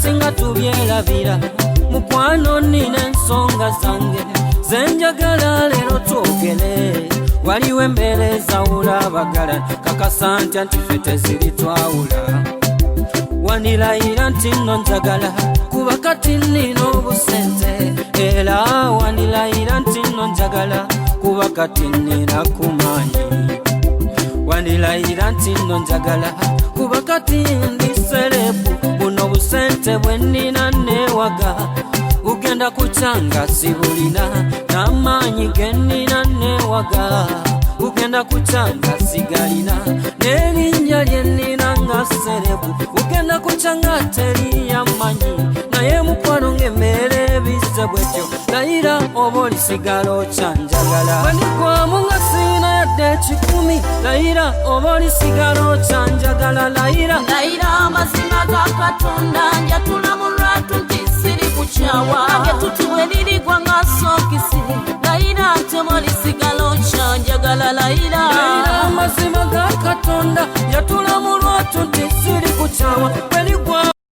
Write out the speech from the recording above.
singa tubyerabira mukwano nina ensonga zange zenjagala lero twogere waliwo embeera ezawula abagala kakasa ntya nti ffe teziritwawula wandilayira nti nno njagala kuba kati nina obusente era wandilayira nti nno njagala kuba kati nina kumaanyi wandilayira nti nno njagala kuba kati ndi serebu buno busente bwe nina newaga ugenda kucanga sibulina n'amaanyi ge nina newaga ugenda kucanga sigalina n'erinnya lye nina nga serebu ugenda kucanga teriyamanyi naye mukwano ng'emmeera ebise bwetyo layira oba olisigala okyanjagala bwenikwamu nga siina yadde ekikumi layira oba olisigala okyanjagala layira amazima ga Katonda njatula mu lwatu nti siri kukyawa etutuwe lirigwa nga sookisi layira ate olisigala okyanjagala layira